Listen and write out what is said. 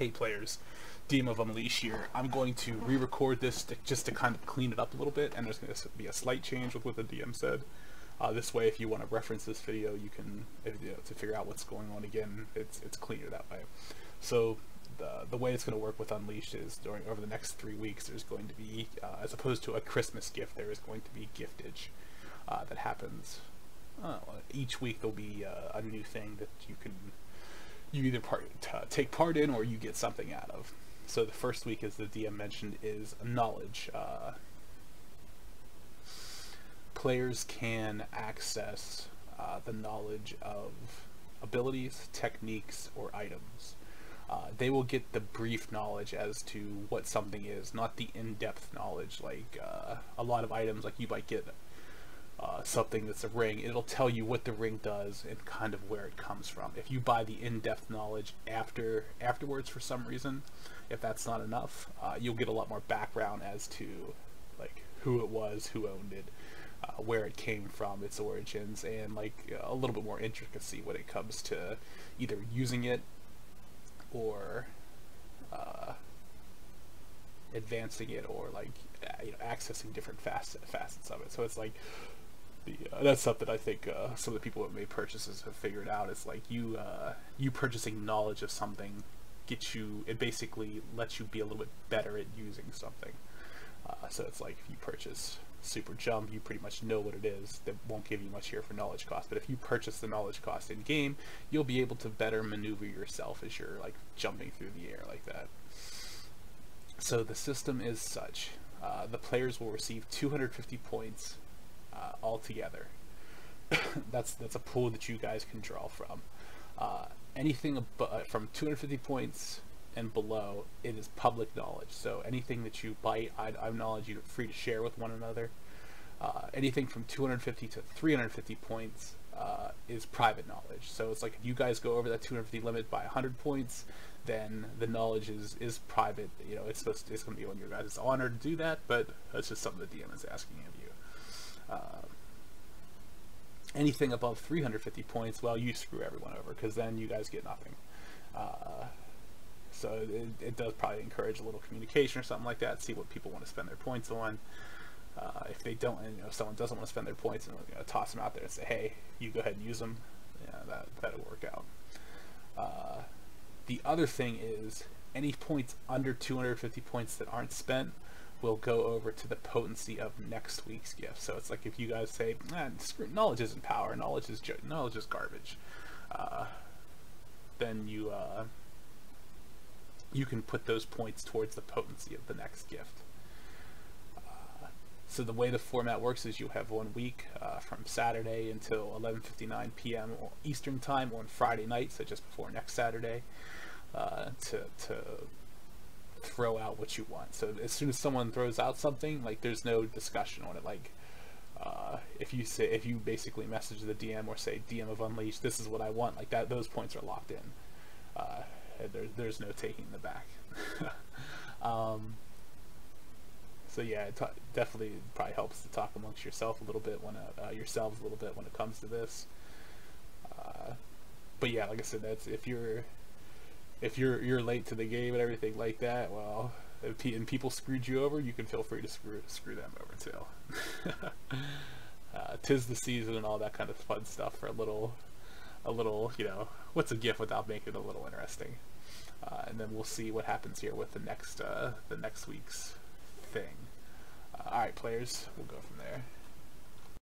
Hey players, DM of Unleash here. I'm going to re-record this just to kind of clean it up a little bit, and there's going to be a slight change with what the DM said. This way, if you want to reference this video, you can, to figure out what's going on again, it's cleaner that way. So the way it's going to work with Unleashed is over the next 3 weeks, there's going to be, as opposed to a Christmas gift, there is going to be giftage that happens. Each week there'll be a new thing that you either take part in or you get something out of. So the first week, as the DM mentioned, is knowledge. Players can access the knowledge of abilities, techniques, or items. They will get the brief knowledge as to what something is, not the in-depth knowledge. Like a lot of items, like you might get something that's a ring, it'll tell you what the ring does and kind of where it comes from. If you buy the in-depth knowledge afterwards for some reason, if that's not enough, you'll get a lot more background as to like who it was, who owned it, where it came from, its origins, and like a little bit more intricacy when it comes to either using it or advancing it, or like accessing different facets of it. So it's like that's something I think some of the people who have made purchases have figured out. It's like you purchasing knowledge of something it basically lets you be a little bit better at using something. So it's like if you purchase Super Jump, you pretty much know what it is. That won't give you much here for knowledge cost, but if you purchase the knowledge cost in game, you'll be able to better maneuver yourself as you're like jumping through the air like that. So the system is such: the players will receive 250 points altogether. That's a pool that you guys can draw from. Anything from 250 points and below, it is public knowledge. So anything that you bite, item knowledge, you're free to share with one another. Anything from 250 to 350 points is private knowledge. So it's like if you guys go over that 250 limit by 100 points, then the knowledge is private. It's going to be on your guys' honor to do that, but that's just something the DM is asking of you. Anything above 350 points, well, you screw everyone over, because then you guys get nothing. So it does probably encourage a little communication or something like that, see what people want to spend their points on. If they don't, and if someone doesn't want to spend their points, and toss them out there and say, hey, you go ahead and use them, that'll work out. The other thing is, any points under 250 points that aren't spent will go over to the potency of next week's gift. So it's like if you guys say, screw, knowledge isn't power, knowledge is garbage, then you can put those points towards the potency of the next gift. So the way the format works is you have 1 week from Saturday until 11:59 p.m. Eastern time on Friday night, so just before next Saturday, to throw out what you want. So as soon as someone throws out something, like there's no discussion on it. Like if you basically message the DM or say, DM of Unleashed, this is what I want, like that, those points are locked in. There's no taking them back. So yeah, it definitely probably helps to talk amongst yourselves a little bit when it comes to this. But yeah, like I said, that's if you're late to the game and everything like that, well, and people screwed you over, you can feel free to screw them over too. 'Tis the season and all that kind of fun stuff for a little, what's a gift without making it a little interesting? And then we'll see what happens here with the next week's thing. All right, players, we'll go from there.